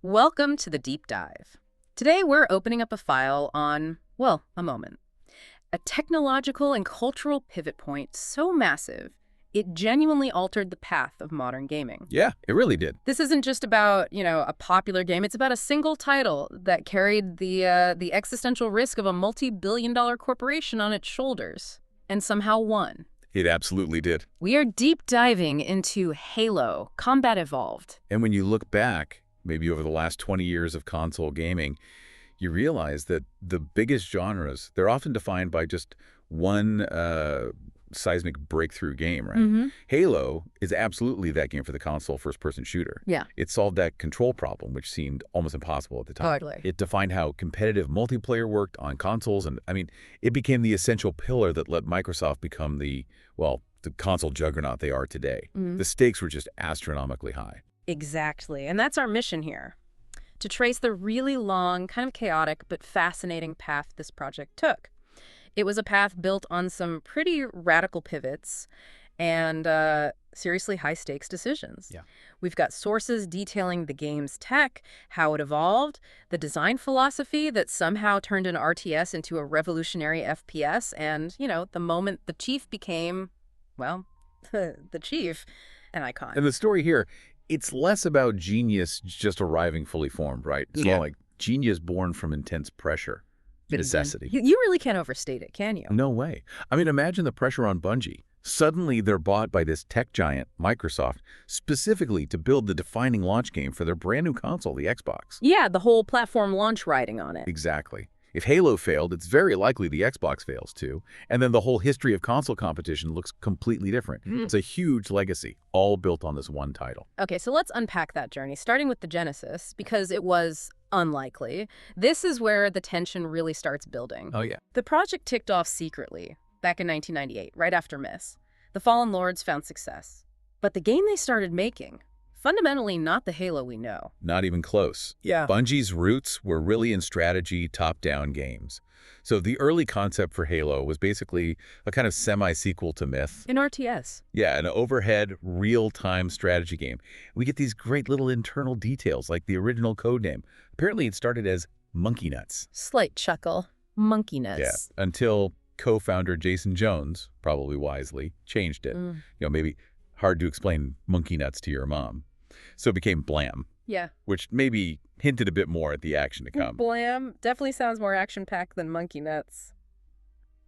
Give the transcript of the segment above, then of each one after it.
Welcome to the deep dive. Today we're opening up a file on, well, a moment. A technological and cultural pivot point so massive, it genuinely altered the path of modern gaming. Yeah, it really did. This isn't just about, a popular game. It's about a single title that carried the existential risk of a multi-billion-dollar corporation on its shoulders, and somehow won. It absolutely did. We are deep diving into Halo: Combat Evolved. And when you look back, maybe over the last 20 years of console gaming, you realize that the biggest genres, they're often defined by just one seismic breakthrough game, right? Halo is absolutely that game for the console first-person shooter. Yeah. It solved that control problem, which seemed almost impossible at the time. Totally. It defined how competitive multiplayer worked on consoles, and, it became the essential pillar that let Microsoft become the console juggernaut they are today. The stakes were just astronomically high. Exactly. And that's our mission here, to trace the really long, kind of chaotic, but fascinating path this project took. It was a path built on some pretty radical pivots and seriously high-stakes decisions. Yeah. We've got sources detailing the game's tech, how it evolved, the design philosophy that somehow turned an RTS into a revolutionary FPS, and, the moment the chief became, well, the chief, an icon. And the story here, it's less about genius just arriving fully formed, right? It's more like genius born from intense pressure, necessity. You really can't overstate it, can you? No way. Imagine the pressure on Bungie. Suddenly, they're bought by this tech giant, Microsoft, specifically to build the defining launch game for their brand new console, the Xbox. Yeah, the whole platform launch riding on it. Exactly. If Halo failed, it's very likely the Xbox fails too. And then the whole history of console competition looks completely different. It's a huge legacy, all built on this one title. Okay, so let's unpack that journey, starting with the Genesis, because it was unlikely. This is where the tension really starts building. Oh, yeah. The project ticked off secretly back in 1998, right after Miss. The Fallen Lords found success. But the game they started making, fundamentally not the Halo we know. Not even close. Yeah. Bungie's roots were really in strategy, top-down games. So the early concept for Halo was basically a kind of semi-sequel to Myth. An RTS. Yeah, an overhead, real-time strategy game. We get these great little internal details, like the original codename. Apparently, it started as Monkey Nuts. Slight chuckle. Monkey Nuts. Yeah, until co-founder Jason Jones, probably wisely, changed it. Maybe hard to explain Monkey Nuts to your mom. So it became Blam. Yeah. Which maybe hinted a bit more at the action to come. Blam definitely sounds more action-packed than Monkey Nuts.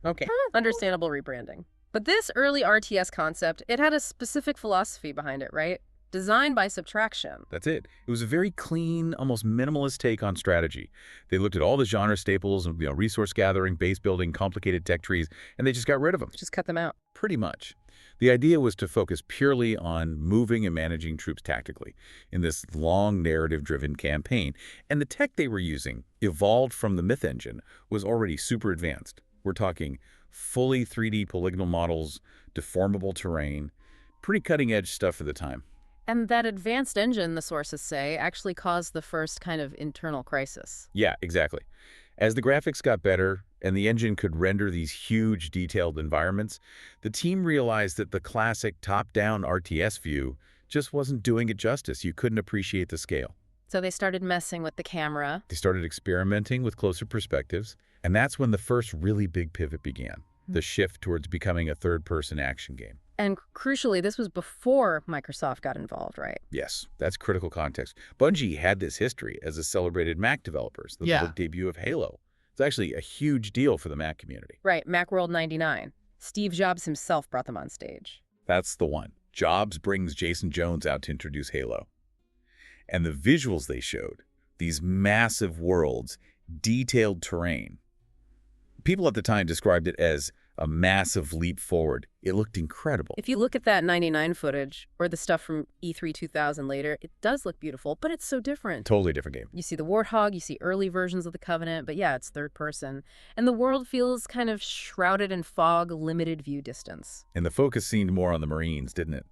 Okay, understandable rebranding. But this early RTS concept, it had a specific philosophy behind it, right? Designed by subtraction. That's it. It was a very clean, almost minimalist take on strategy. They looked at all the genre staples, resource gathering, base building, complicated tech trees, and they just got rid of them. Just cut them out. Pretty much. The idea was to focus purely on moving and managing troops tactically in this long narrative-driven campaign. And the tech they were using, evolved from the Myth engine, was already super advanced. We're talking fully 3D polygonal models, deformable terrain, pretty cutting-edge stuff for the time. And that advanced engine, the sources say, actually caused the first kind of internal crisis. Yeah, exactly. As the graphics got better and the engine could render these huge, detailed environments, the team realized that the classic top-down RTS view just wasn't doing it justice. You couldn't appreciate the scale. So they started messing with the camera. They started experimenting with closer perspectives, and that's when the first really big pivot began, the shift towards becoming a third-person action game. And crucially, this was before Microsoft got involved, right? Yes, that's critical context. Bungie had this history as a celebrated Mac developers, the public debut of Halo. It's actually a huge deal for the Mac community. Right, Macworld 99. Steve Jobs himself brought them on stage. That's the one. Jobs brings Jason Jones out to introduce Halo. And the visuals they showed, these massive worlds, detailed terrain. People at the time described it as a massive leap forward. It looked incredible. If you look at that 99 footage, or the stuff from E3 2000 later, it does look beautiful, but it's so different. Totally different game. You see the Warthog, you see early versions of the Covenant, but yeah, it's third person. And the world feels kind of shrouded in fog, limited view distance. And the focus seemed more on the Marines, didn't it?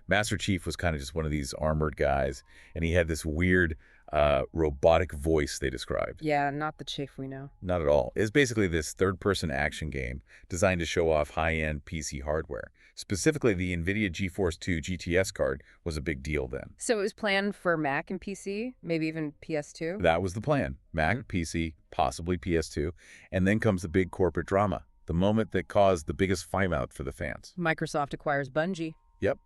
Master Chief was kind of just one of these armored guys, and he had this weird robotic voice they described. Yeah, not the Chief we know. Not at all. It's basically this third-person action game designed to show off high-end PC hardware. Specifically, the NVIDIA GeForce 2 GTS card was a big deal then. So it was planned for Mac and PC, maybe even PS2? That was the plan. Mac, PC, possibly PS2, and then comes the big corporate drama, the moment that caused the biggest fight-out for the fans. Microsoft acquires Bungie. Yep.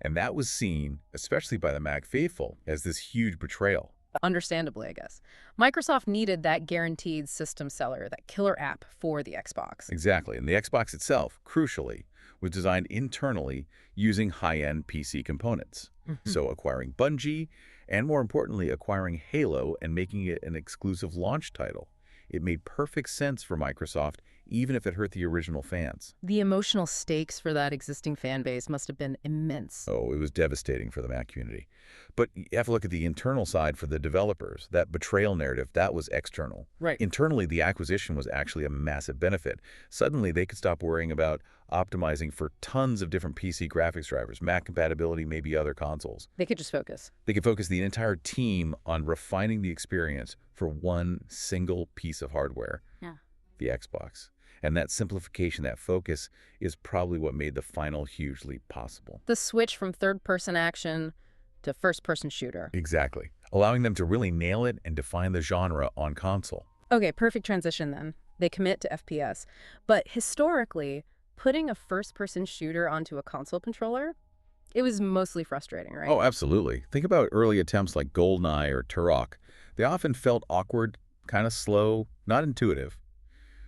And that was seen, especially by the Mac faithful, as this huge betrayal. Understandably, I guess. Microsoft needed that guaranteed system seller, that killer app for the Xbox. Exactly. And the Xbox itself, crucially, was designed internally using high-end PC components. So acquiring Bungie, and more importantly, acquiring Halo and making it an exclusive launch title. It made perfect sense for Microsoft, even if it hurt the original fans. The emotional stakes for that existing fan base must have been immense. Oh, it was devastating for the Mac community. But you have to look at the internal side for the developers. That betrayal narrative, that was external. Right. Internally, the acquisition was actually a massive benefit. Suddenly, they could stop worrying about optimizing for tons of different PC graphics drivers, Mac compatibility, maybe other consoles. They could just focus. They could focus the entire team on refining the experience for one single piece of hardware, the Xbox. And that simplification, that focus, is probably what made the final huge leap possible. The switch from third-person action to first-person shooter. Exactly. Allowing them to really nail it and define the genre on console. Okay, perfect transition then. They commit to FPS. But historically, putting a first-person shooter onto a console controller, it was mostly frustrating, right? Oh, absolutely. Think about early attempts like GoldenEye or Turok. They often felt awkward, kind of slow, not intuitive.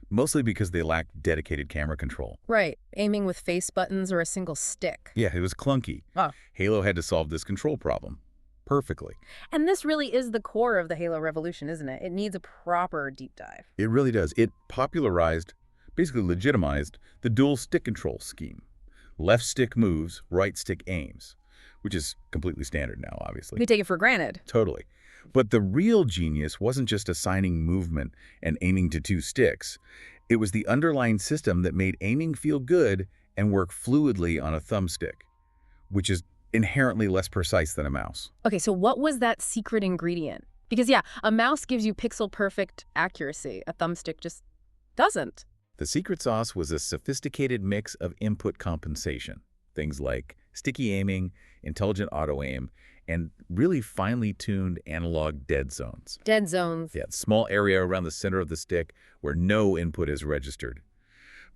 Mostly because they lacked dedicated camera control. Right. Aiming with face buttons or a single stick. Yeah, it was clunky. Oh. Halo had to solve this control problem perfectly. And this really is the core of the Halo revolution, isn't it? It needs a proper deep dive. It really does. It popularized, basically legitimized, the dual stick control scheme. Left stick moves, right stick aims, which is completely standard now, obviously. We take it for granted. Totally. But the real genius wasn't just assigning movement and aiming to two sticks. It was the underlying system that made aiming feel good and work fluidly on a thumbstick, which is inherently less precise than a mouse. Okay, so what was that secret ingredient? Because, yeah, a mouse gives you pixel-perfect accuracy. A thumbstick just doesn't. The secret sauce was a sophisticated mix of input compensation. Things like sticky aiming, intelligent auto-aim, and really finely tuned analog dead zones. Dead zones. Yeah, small area around the center of the stick where no input is registered.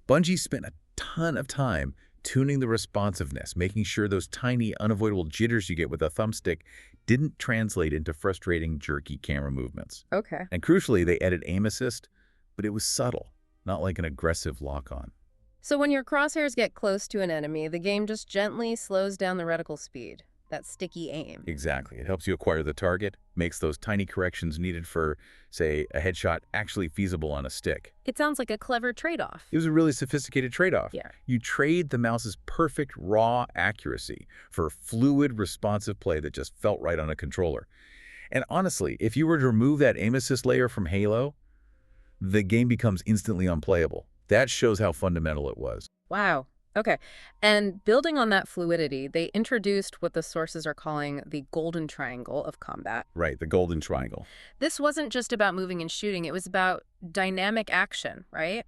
Bungie spent a ton of time tuning the responsiveness, making sure those tiny, unavoidable jitters you get with a thumbstick didn't translate into frustrating, jerky camera movements. Okay. And crucially, they added aim assist, but it was subtle, not like an aggressive lock-on. So when your crosshairs get close to an enemy, the game just gently slows down the reticle speed. That sticky aim. Exactly. It helps you acquire the target, makes those tiny corrections needed for, say, a headshot actually feasible on a stick. It sounds like a clever trade-off. It was a really sophisticated trade-off. Yeah. You trade the mouse's perfect raw accuracy for fluid, responsive play that just felt right on a controller. And honestly, if you were to remove that aim assist layer from Halo, the game becomes instantly unplayable. That shows how fundamental it was. Wow. Okay. And building on that fluidity, they introduced what the sources are calling the golden triangle of combat. Right, the golden triangle. This wasn't just about moving and shooting. It was about dynamic action, right?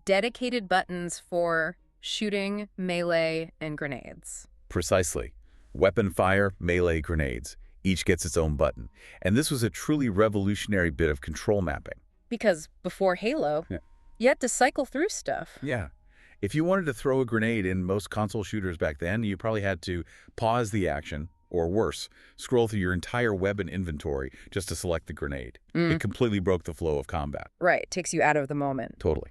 Dedicated buttons for shooting, melee, and grenades. Precisely. Weapon fire, melee, grenades. Each gets its own button. And this was a truly revolutionary bit of control mapping. Because before Halo, you had to cycle through stuff. Yeah. If you wanted to throw a grenade in most console shooters back then, you probably had to pause the action, or worse, scroll through your entire weapon inventory just to select the grenade. It completely broke the flow of combat. Right, takes you out of the moment. Totally.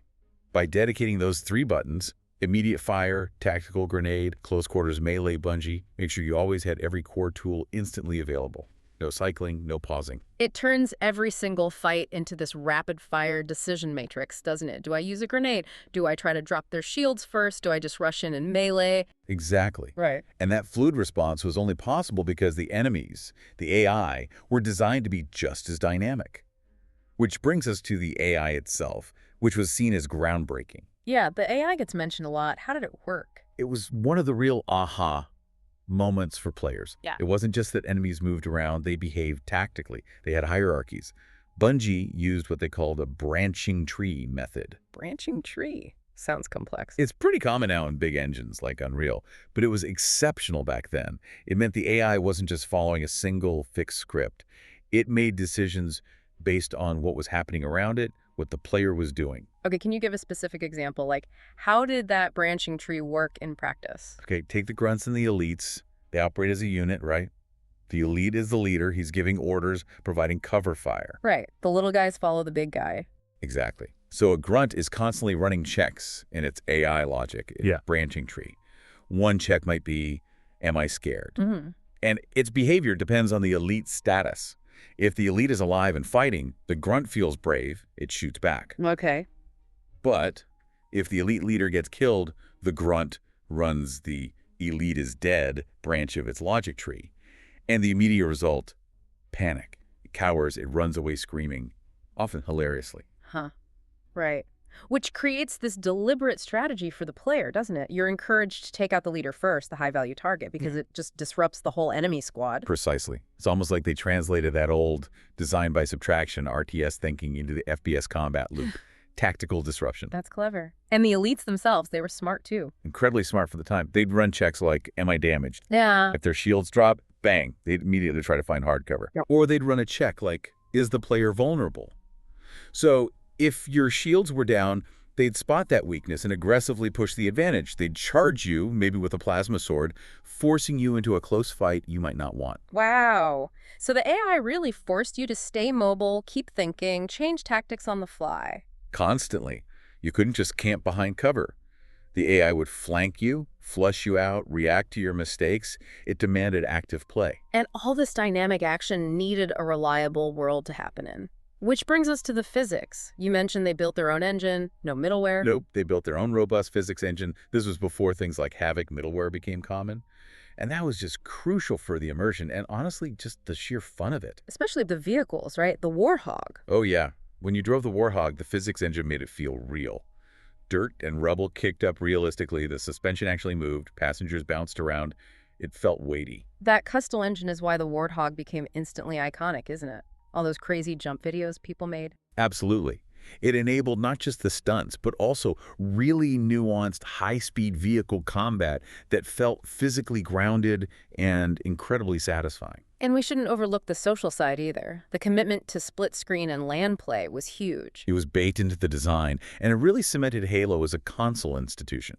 By dedicating those three buttons, immediate fire, tactical grenade, close quarters melee Bungie, make sure you always had every core tool instantly available. No cycling, no pausing. It turns every single fight into this rapid-fire decision matrix, doesn't it? Do I use a grenade? Do I try to drop their shields first? Do I just rush in and melee? Exactly. Right. And that fluid response was only possible because the enemies, the AI, were designed to be just as dynamic. Which brings us to the AI itself, which was seen as groundbreaking. Yeah, the AI gets mentioned a lot. How did it work? It was one of the real aha moments for players. Yeah. It wasn't just that enemies moved around, they behaved tactically. They had hierarchies. Bungie used what they called a branching tree method. Branching tree. Sounds complex. It's pretty common now in big engines like Unreal, but it was exceptional back then. It meant the AI wasn't just following a single fixed script. It made decisions based on what was happening around it, what the player was doing. Okay, can you give a specific example? Like, how did that branching tree work in practice? Okay, take the grunts and the elites. They operate as a unit, right? The elite is the leader. He's giving orders, providing cover fire. Right. The little guys follow the big guy. Exactly. So a grunt is constantly running checks in its AI logic, its branching tree. One check might be, am I scared? Mm-hmm. And its behavior depends on the elite status. If the elite is alive and fighting, the grunt feels brave, it shoots back. Okay. But if the elite leader gets killed, the grunt runs the elite is dead branch of its logic tree. And the immediate result, panic. It cowers, it runs away screaming, often hilariously. Huh. Right. Which creates this deliberate strategy for the player, doesn't it? You're encouraged to take out the leader first, the high-value target, because it just disrupts the whole enemy squad. Precisely. It's almost like they translated that old design by subtraction RTS thinking into the FPS combat loop. Tactical disruption. That's clever. And the elites themselves, they were smart too. Incredibly smart for the time. They'd run checks like, am I damaged? Yeah. If their shields drop, bang, they'd immediately try to find hard cover. Yep. Or they'd run a check like, is the player vulnerable? So if your shields were down, they'd spot that weakness and aggressively push the advantage. They'd charge you, maybe with a plasma sword, forcing you into a close fight you might not want. Wow. So the AI really forced you to stay mobile, keep thinking, change tactics on the fly. Constantly. You couldn't just camp behind cover. The AI would flank you, flush you out, react to your mistakes. It demanded active play. And all this dynamic action needed a reliable world to happen in. Which brings us to the physics. You mentioned they built their own engine, no middleware. Nope, they built their own robust physics engine. This was before things like Havoc middleware became common. And that was just crucial for the immersion and honestly just the sheer fun of it. Especially the vehicles, right? The Warhog. Oh yeah. When you drove the Warhog, the physics engine made it feel real. Dirt and rubble kicked up realistically. The suspension actually moved. Passengers bounced around. It felt weighty. That custom engine is why the Warthog became instantly iconic, isn't it? All those crazy jump videos people made. Absolutely. It enabled not just the stunts, but also really nuanced, high-speed vehicle combat that felt physically grounded and incredibly satisfying. And we shouldn't overlook the social side either. The commitment to split screen and LAN play was huge. It was baked into the design, and it really cemented Halo as a console institution.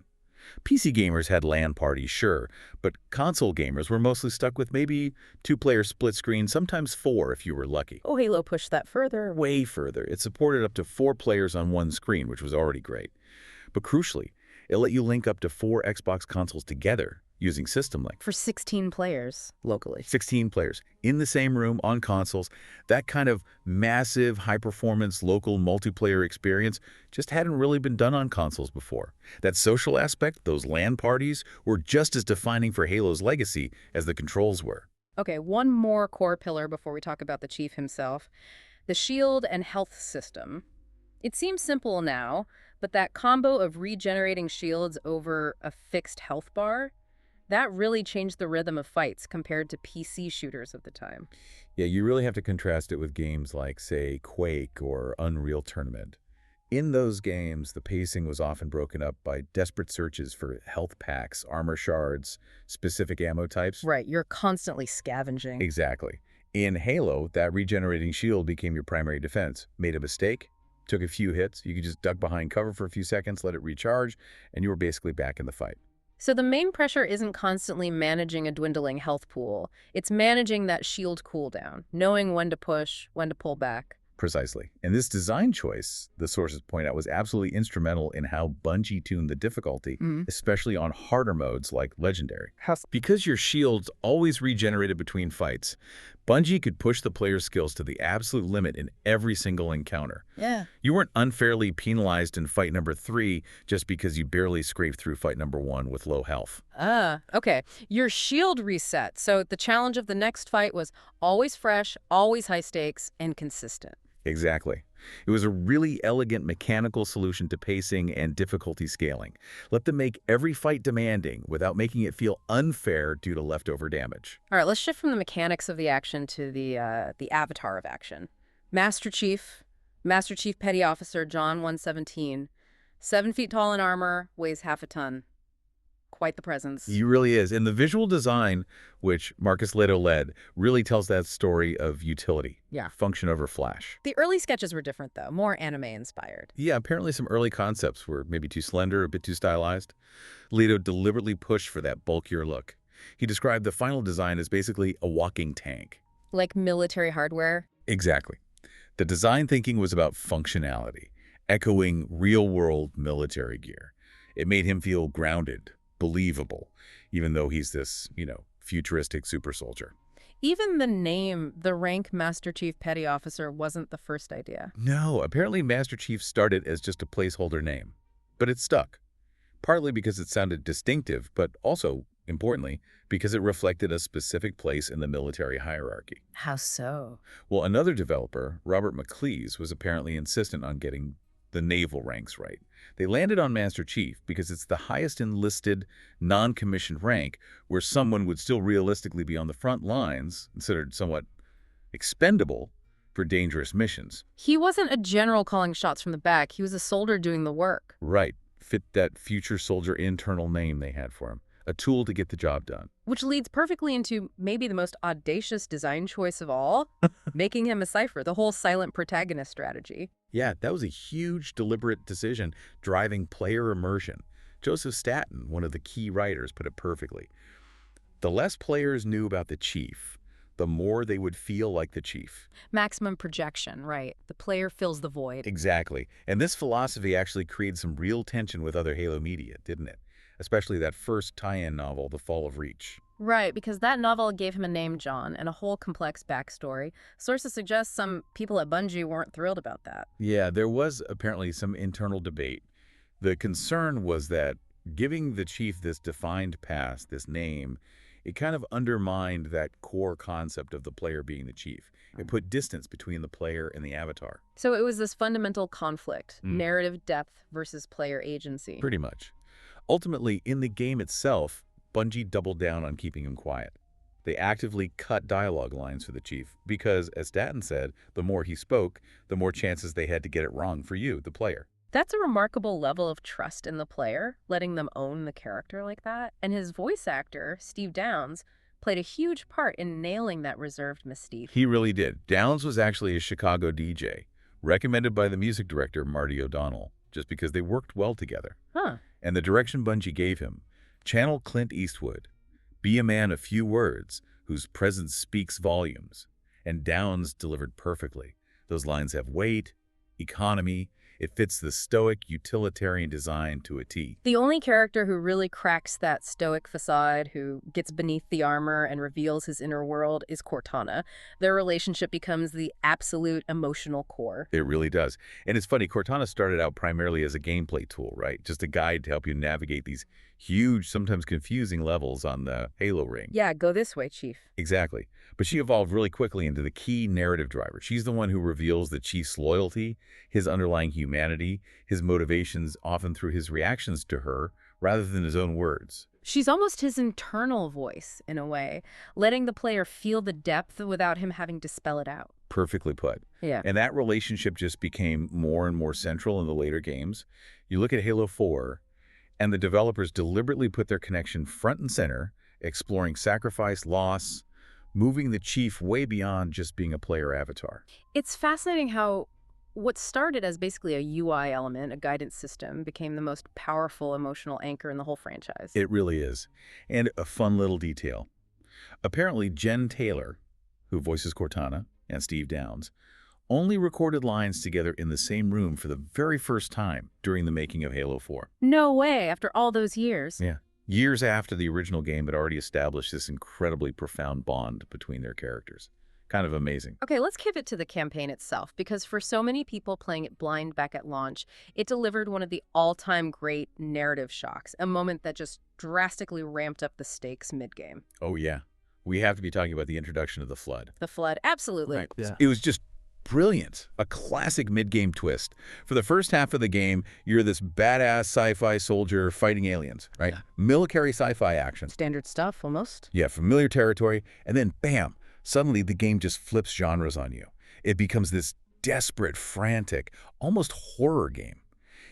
PC gamers had LAN parties, sure, but console gamers were mostly stuck with maybe two-player split screen, sometimes four if you were lucky. Oh, Halo pushed that further. Way further. It supported up to 4 players on one screen, which was already great. But crucially, it let you link up to 4 Xbox consoles together using System Link. For 16 players locally. 16 players in the same room on consoles. That kind of massive, high-performance local multiplayer experience just hadn't really been done on consoles before. That social aspect, those LAN parties, were just as defining for Halo's legacy as the controls were. Okay, one more core pillar before we talk about the Chief himself. The shield and health system. It seems simple now, but that combo of regenerating shields over a fixed health bar, that really changed the rhythm of fights compared to PC shooters of the time. Yeah, you really have to contrast it with games like, say, Quake or Unreal Tournament. In those games, the pacing was often broken up by desperate searches for health packs, armor shards, specific ammo types. Right, you're constantly scavenging. Exactly. In Halo, that regenerating shield became your primary defense. Made a mistake, took a few hits, you could just duck behind cover for a few seconds, let it recharge, and you were basically back in the fight. So the main pressure isn't constantly managing a dwindling health pool. It's managing that shield cooldown, knowing when to push, when to pull back. Precisely. And this design choice, the sources point out, was absolutely instrumental in how Bungie tuned the difficulty, especially on harder modes like Legendary. Because your shields always regenerated between fights, Bungie could push the player's skills to the absolute limit in every single encounter. Yeah. You weren't unfairly penalized in fight number 3 just because you barely scraped through fight number 1 with low health. Okay. Your shield reset. So the challenge of the next fight was always fresh, always high stakes, and consistent. Exactly. It was a really elegant mechanical solution to pacing and difficulty scaling. Let them make every fight demanding without making it feel unfair due to leftover damage. All right, let's shift from the mechanics of the action to the avatar of action. Master Chief Petty Officer John 117. 7 feet tall in armor, weighs half a ton. Quite the presence. He really is. And the visual design, which Marcus Leto led, really tells that story of utility. Yeah. Function over flash. The early sketches were different, though, more anime-inspired. Yeah, apparently some early concepts were maybe too slender, a bit too stylized. Leto deliberately pushed for that bulkier look. He described the final design as basically a walking tank. Like military hardware? Exactly. The design thinking was about functionality, echoing real-world military gear. It made him feel grounded, believable, even though he's this, futuristic super soldier. Even the name, the rank Master Chief Petty Officer, wasn't the first idea. No, apparently Master Chief started as just a placeholder name, but it stuck. Partly because it sounded distinctive, but also, importantly, because it reflected a specific place in the military hierarchy. How so? Well, another developer, Robert McLeese, was apparently insistent on getting the naval ranks right. They landed on Master Chief because it's the highest enlisted, non-commissioned rank where someone would still realistically be on the front lines, considered somewhat expendable for dangerous missions. He wasn't a general calling shots from the back. He was a soldier doing the work. Right. Fit that future soldier internal name they had for him. A tool to get the job done. Which leads perfectly into maybe the most audacious design choice of all, making him a cipher, the whole silent protagonist strategy. Yeah, that was a huge, deliberate decision driving player immersion. Joseph Staten, one of the key writers, put it perfectly. The less players knew about the chief, the more they would feel like the chief. Maximum projection, right. The player fills the void. Exactly. And this philosophy actually created some real tension with other Halo media, didn't it? Especially that first tie-in novel, The Fall of Reach. Right, because that novel gave him a name, John, and a whole complex backstory. Sources suggest some people at Bungie weren't thrilled about that. Yeah, there was apparently some internal debate. The concern was that giving the chief this defined past, this name, it kind of undermined that core concept of the player being the chief. It put distance between the player and the avatar. So it was this fundamental conflict, narrative depth versus player agency. Pretty much. Ultimately, in the game itself, Bungie doubled down on keeping him quiet. They actively cut dialogue lines for the chief because, as Staten said, the more he spoke, the more chances they had to get it wrong for you, the player. That's a remarkable level of trust in the player, letting them own the character like that. And his voice actor, Steve Downes, played a huge part in nailing that reserved mystique. He really did. Downes was actually a Chicago DJ, recommended by the music director, Marty O'Donnell, just because they worked well together. Huh. And the direction Bungie gave him, channel Clint Eastwood, be a man of few words, whose presence speaks volumes. And Downes delivered perfectly. Those lines have weight, economy. It fits the stoic, utilitarian design to a T. The only character who really cracks that stoic facade, who gets beneath the armor and reveals his inner world, is Cortana. Their relationship becomes the absolute emotional core. It really does. And it's funny, Cortana started out primarily as a gameplay tool, right? Just a guide to help you navigate these huge, sometimes confusing levels on the Halo ring. Yeah, go this way, Chief. Exactly. But she evolved really quickly into the key narrative driver. She's the one who reveals the Chief's loyalty, his underlying humanity, his motivations often through his reactions to her, rather than his own words. She's almost his internal voice, in a way, letting the player feel the depth without him having to spell it out. Perfectly put. Yeah. And that relationship just became more and more central in the later games. You look at Halo 4, and the developers deliberately put their connection front and center, exploring sacrifice, loss, moving the Chief way beyond just being a player avatar. It's fascinating how what started as basically a UI element, a guidance system, became the most powerful emotional anchor in the whole franchise. It really is. And a fun little detail. Apparently, Jen Taylor, who voices Cortana, and Steve Downes, only recorded lines together in the same room for the very first time during the making of Halo 4. No way, after all those years. Yeah. Years after the original game had already established this incredibly profound bond between their characters. Kind of amazing. Okay, let's pivot to the campaign itself, because for so many people playing it blind back at launch, it delivered one of the all-time great narrative shocks, a moment that just drastically ramped up the stakes mid-game. Oh, yeah. We have to be talking about the introduction of the Flood. The Flood, absolutely. Right. Yeah. It was just brilliant. A classic mid-game twist. For the first half of the game, you're this badass sci-fi soldier fighting aliens, right? Yeah. Military sci-fi action. Standard stuff, almost. Yeah, familiar territory. And then, bam, suddenly the game just flips genres on you. It becomes this desperate, frantic, almost horror game.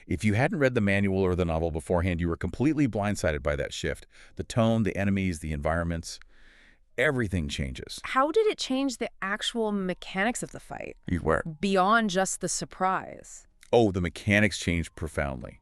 If you hadn't read the manual or the novel beforehand, you were completely blindsided by that shift. The tone, the enemies, the environments, everything changes. How did it change the actual mechanics of the fight, You were. beyond just the surprise? Oh, the mechanics changed profoundly.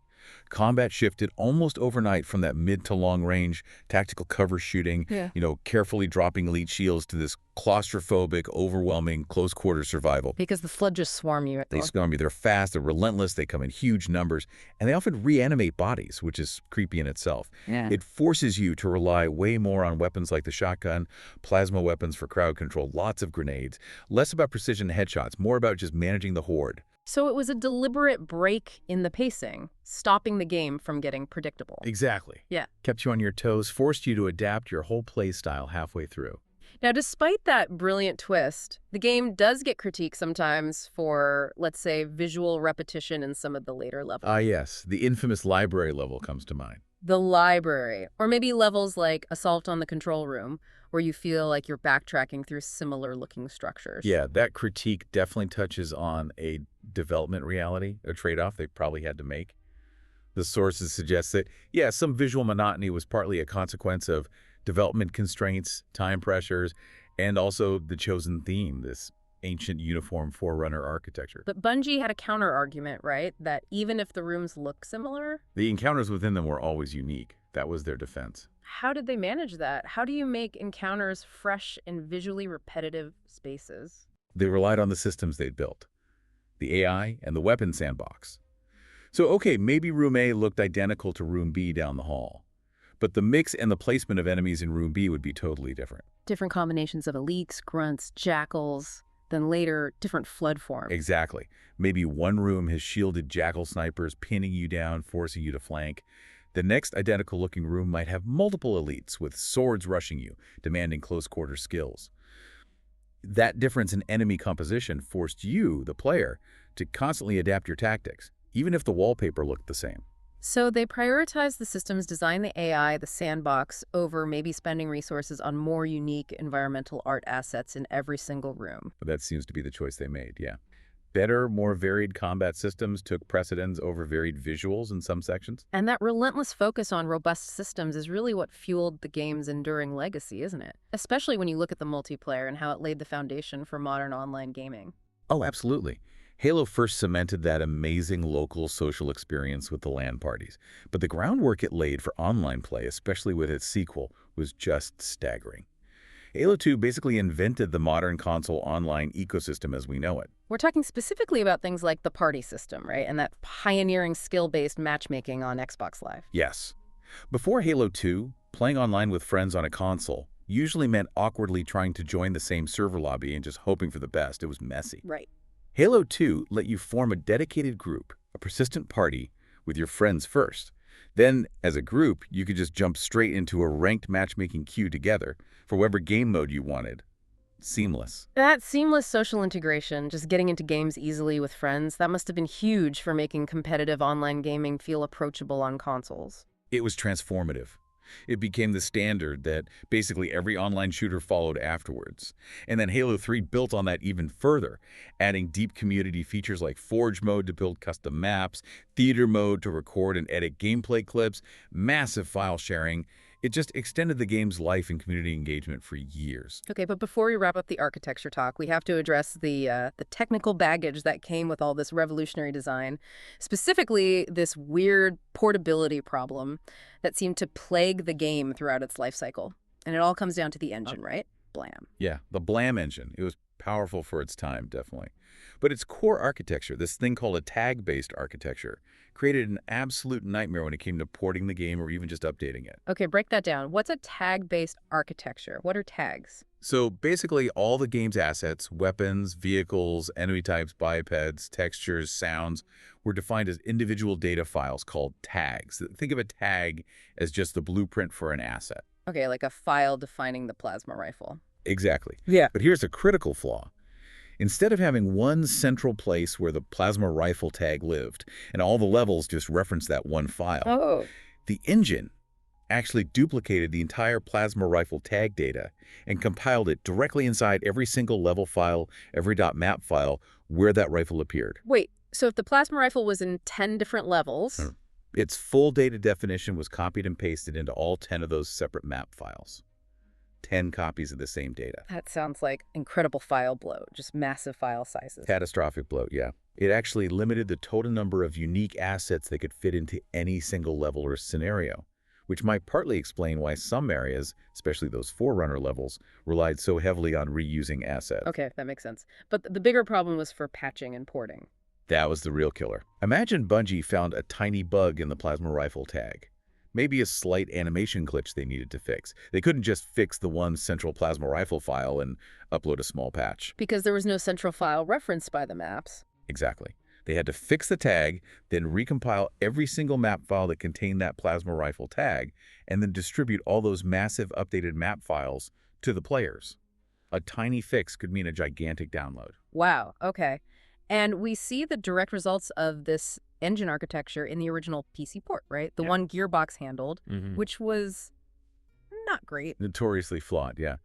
Combat shifted almost overnight from that mid to long range tactical cover shooting, Yeah. Carefully dropping elite shields to this claustrophobic, overwhelming close quarter survival. Because the flood just swarm you. They scum you. They're fast, they're relentless, they come in huge numbers, and they often reanimate bodies, which is creepy in itself. Yeah. It forces you to rely way more on weapons like the shotgun, plasma weapons for crowd control, lots of grenades, less about precision headshots, more about just managing the horde. So it was a deliberate break in the pacing, stopping the game from getting predictable. Exactly. Yeah. Kept you on your toes, forced you to adapt your whole play style halfway through. Now, despite that brilliant twist, the game does get critiqued sometimes for, let's say, visual repetition in some of the later levels. Ah, yes. The infamous library level comes to mind. The library, or maybe levels like Assault on the Control Room, where you feel like you're backtracking through similar-looking structures. Yeah, that critique definitely touches on a development reality, a trade-off they probably had to make. The sources suggest that, yeah, some visual monotony was partly a consequence of development constraints, time pressures, and also the chosen theme, this ancient uniform forerunner architecture. But Bungie had a counter-argument, right? That even if the rooms look similar... The encounters within them were always unique. That was their defense. How did they manage that? How do you make encounters fresh and visually repetitive spaces? They relied on the systems they'd built, the AI and the weapon sandbox. So, okay, maybe Room A looked identical to Room B down the hall, but the mix and the placement of enemies in Room B would be totally different. Different combinations of elites, grunts, jackals, then later different flood forms. Exactly. Maybe one room has shielded jackal snipers pinning you down, forcing you to flank. The next identical-looking room might have multiple elites with swords rushing you, demanding close-quarter skills. That difference in enemy composition forced you, the player, to constantly adapt your tactics, even if the wallpaper looked the same. So they prioritized the systems, design the AI, the sandbox, over maybe spending resources on more unique environmental art assets in every single room. That seems to be the choice they made, yeah. Better, more varied combat systems took precedence over varied visuals in some sections. And that relentless focus on robust systems is really what fueled the game's enduring legacy, isn't it? Especially when you look at the multiplayer and how it laid the foundation for modern online gaming. Oh, absolutely. Halo first cemented that amazing local social experience with the LAN parties, but the groundwork it laid for online play, especially with its sequel, was just staggering. Halo 2 basically invented the modern console online ecosystem as we know it. We're talking specifically about things like the party system, right? And that pioneering skill-based matchmaking on Xbox Live. Yes. Before Halo 2, playing online with friends on a console usually meant awkwardly trying to join the same server lobby and just hoping for the best. It was messy. Right. Halo 2 let you form a dedicated group, a persistent party, with your friends first. Then, as a group, you could just jump straight into a ranked matchmaking queue together for whatever game mode you wanted. Seamless. That seamless social integration, just getting into games easily with friends, that must have been huge for making competitive online gaming feel approachable on consoles. It was transformative. It became the standard that basically every online shooter followed afterwards. And then Halo 3 built on that even further, adding deep community features like Forge mode to build custom maps, theater mode to record and edit gameplay clips, massive file sharing. It just extended the game's life and community engagement for years. Okay, but before we wrap up the architecture talk, we have to address the technical baggage that came with all this revolutionary design, specifically this weird portability problem that seemed to plague the game throughout its life cycle. And it all comes down to the engine, right? Blam. Yeah, the Blam engine. It was powerful for its time, definitely. But its core architecture, this thing called a tag-based architecture, created an absolute nightmare when it came to porting the game or even just updating it. Okay, break that down. What's a tag-based architecture? What are tags? So basically all the game's assets, weapons, vehicles, enemy types, bipeds, textures, sounds, were defined as individual data files called tags. Think of a tag as just the blueprint for an asset. Okay, like a file defining the plasma rifle. Exactly. Yeah. But here's a critical flaw. Instead of having one central place where the plasma rifle tag lived, and all the levels just reference that one file, the engine actually duplicated the entire plasma rifle tag data and compiled it directly inside every single level file, every .map file where that rifle appeared. Wait, So if the plasma rifle was in 10 different levels, Its full data definition was copied and pasted into all 10 of those separate map files. 10 copies of the same data. that sounds like incredible file bloat, just massive file sizes. Catastrophic bloat, yeah. It actually limited the total number of unique assets that could fit into any single level or scenario, which might partly explain why some areas, especially those Forerunner levels, relied so heavily on reusing assets. Okay, that makes sense. But the bigger problem was for patching and porting. That was the real killer. Imagine Bungie found a tiny bug in the plasma rifle tag. Maybe a slight animation glitch they needed to fix. They couldn't just fix the one central plasma rifle file and upload a small patch. Because there was no central file referenced by the maps. Exactly. They had to fix the tag, then recompile every single map file that contained that plasma rifle tag, and then distribute all those massive updated map files to the players. A tiny fix could mean a gigantic download. Wow, okay. And we see the direct results of this engine architecture in the original PC port, right? The one Gearbox handled, which was not great. Notoriously flawed, yeah.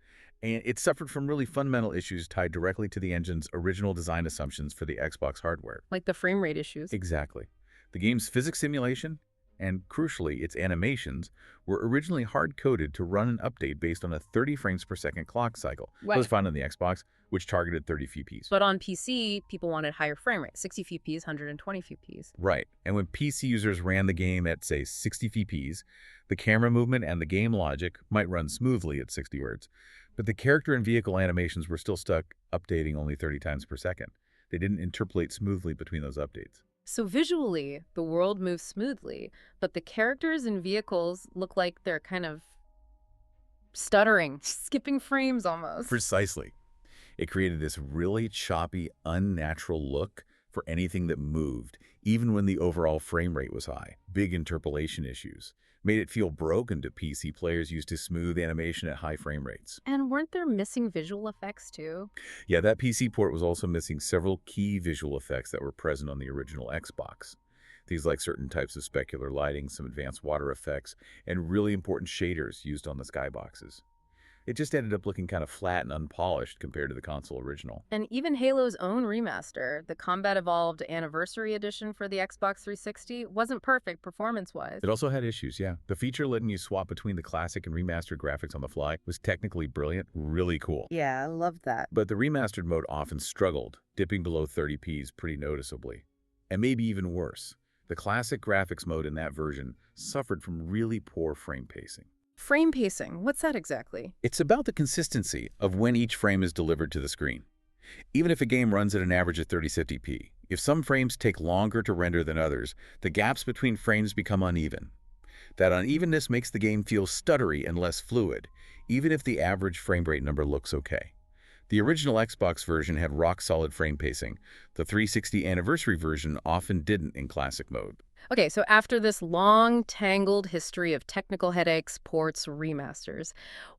And it suffered from really fundamental issues tied directly to the engine's original design assumptions for the Xbox hardware. Like the frame rate issues. Exactly. The game's physics simulation, and crucially, its animations, were originally hard-coded to run an update based on a 30 frames per second clock cycle. Right. That was found on the Xbox, which targeted 30 FPS. But on PC, people wanted higher frame rate, 60 FPS, 120 FPS. Right. And when PC users ran the game at, say, 60 FPS, the camera movement and the game logic might run smoothly at 60 Hz. But the character and vehicle animations were still stuck updating only 30 times per second. They didn't interpolate smoothly between those updates. So visually, the world moves smoothly, but the characters and vehicles look like they're kind of stuttering, skipping frames almost. Precisely. It created this really choppy, unnatural look for anything that moved, even when the overall frame rate was high. Big interpolation issues made it feel broken to PC players used to smooth animation at high frame rates. And weren't there missing visual effects too? Yeah, that PC port was also missing several key visual effects that were present on the original Xbox. Things like certain types of specular lighting, some advanced water effects, and really important shaders used on the skyboxes. It just ended up looking kind of flat and unpolished compared to the console original. And even Halo's own remaster, the Combat Evolved Anniversary Edition for the Xbox 360, wasn't perfect performance-wise. It also had issues, yeah. The feature letting you swap between the classic and remastered graphics on the fly was technically brilliant, really cool. Yeah, I love that. But the remastered mode often struggled, dipping below 30p's pretty noticeably. And maybe even worse, the classic graphics mode in that version suffered from really poor frame pacing. Frame pacing, what's that exactly? It's about the consistency of when each frame is delivered to the screen. Even if a game runs at an average of 3070p, if some frames take longer to render than others, the gaps between frames become uneven. That unevenness makes the game feel stuttery and less fluid, even if the average frame rate number looks okay. The original Xbox version had rock-solid frame pacing. The 360 Anniversary version often didn't in classic mode. Okay, so after this long, tangled history of technical headaches, ports, remasters,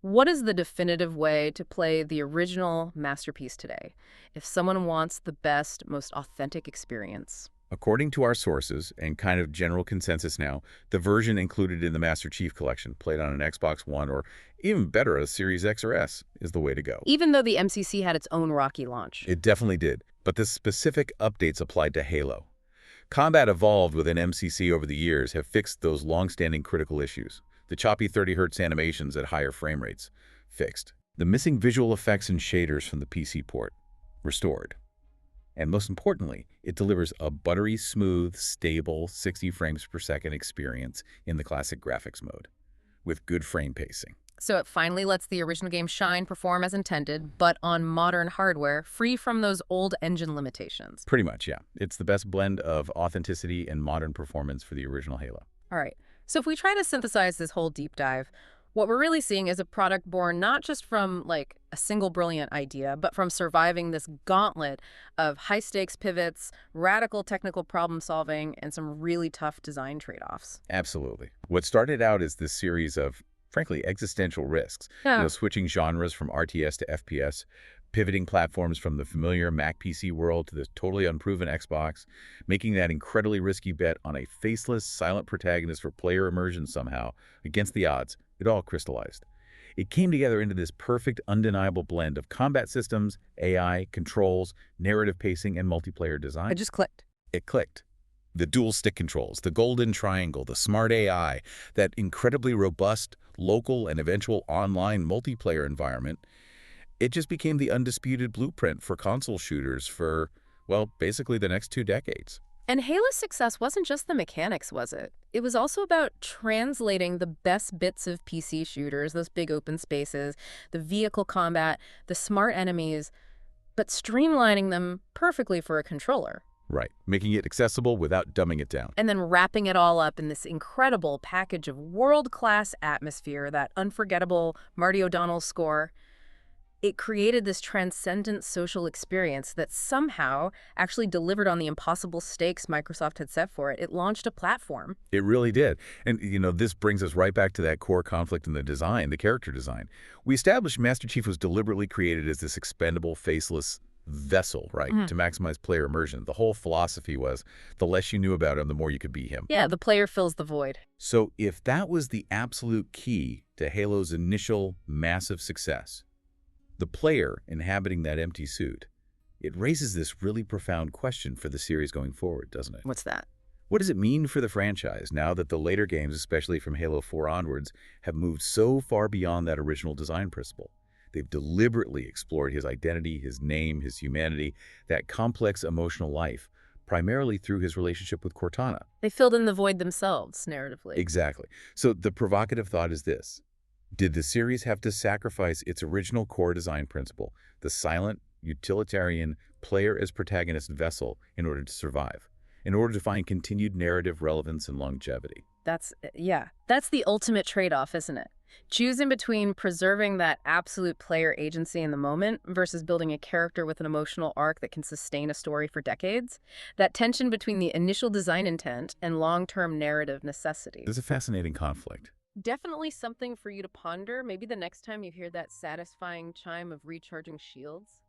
what is the definitive way to play the original masterpiece today if someone wants the best, most authentic experience? According to our sources, and kind of general consensus now, the version included in the Master Chief Collection, played on an Xbox One or even better, a Series X or S, is the way to go. Even though the MCC had its own rocky launch. It definitely did, but the specific updates applied to Halo. Combat Evolved within MCC over the years have fixed those long-standing critical issues. The choppy 30 Hz animations at higher frame rates, fixed. The missing visual effects and shaders from the PC port, restored. And most importantly, it delivers a buttery smooth, stable 60 frames per second experience in the classic graphics mode, with good frame pacing. So it finally lets the original game shine, perform as intended, but on modern hardware, free from those old engine limitations. Pretty much, yeah. It's the best blend of authenticity and modern performance for the original Halo. All right. So if we try to synthesize this whole deep dive, what we're really seeing is a product born not just from, like, a single brilliant idea, but from surviving this gauntlet of high-stakes pivots, radical technical problem-solving, and some really tough design trade-offs. Absolutely. What started out as this series of, frankly, existential risks, switching genres from RTS to FPS, pivoting platforms from the familiar Mac PC world to the totally unproven Xbox, making that incredibly risky bet on a faceless, silent protagonist for player immersion somehow, against the odds, it all crystallized. It came together into this perfect, undeniable blend of combat systems, AI, controls, narrative pacing, and multiplayer design. It just clicked. It clicked. The dual stick controls, the golden triangle, the smart AI, that incredibly robust local and eventual online multiplayer environment, it just became the undisputed blueprint for console shooters for, well, basically the next 2 decades. And Halo's success wasn't just the mechanics, was it? It was also about translating the best bits of PC shooters, those big open spaces, the vehicle combat, the smart enemies, but streamlining them perfectly for a controller. Right, making it accessible without dumbing it down. And then wrapping it all up in this incredible package of world-class atmosphere, that unforgettable Marty O'Donnell score. It created this transcendent social experience that somehow actually delivered on the impossible stakes Microsoft had set for it. It launched a platform. It really did. And, this brings us right back to that core conflict in the design, the character design. We established Master Chief was deliberately created as this expendable, faceless vessel, right, to maximize player immersion. The whole philosophy was the less you knew about him, the more you could be him. Yeah, the player fills the void. So if that was the absolute key to Halo's initial massive success, the player inhabiting that empty suit, it raises this really profound question for the series going forward, doesn't it? What's that? What does it mean for the franchise now that the later games, especially from Halo 4 onwards, have moved so far beyond that original design principle? They've deliberately explored his identity, his name, his humanity, that complex emotional life, primarily through his relationship with Cortana. They filled in the void themselves, narratively. Exactly. So the provocative thought is this. Did the series have to sacrifice its original core design principle, the silent, utilitarian, player as protagonist vessel, in order to survive, in order to find continued narrative relevance and longevity? That's the ultimate trade-off, isn't it? Choosing between preserving that absolute player agency in the moment versus building a character with an emotional arc that can sustain a story for decades. That tension between the initial design intent and long-term narrative necessity. There's a fascinating conflict. Definitely something for you to ponder, maybe the next time you hear that satisfying chime of recharging shields.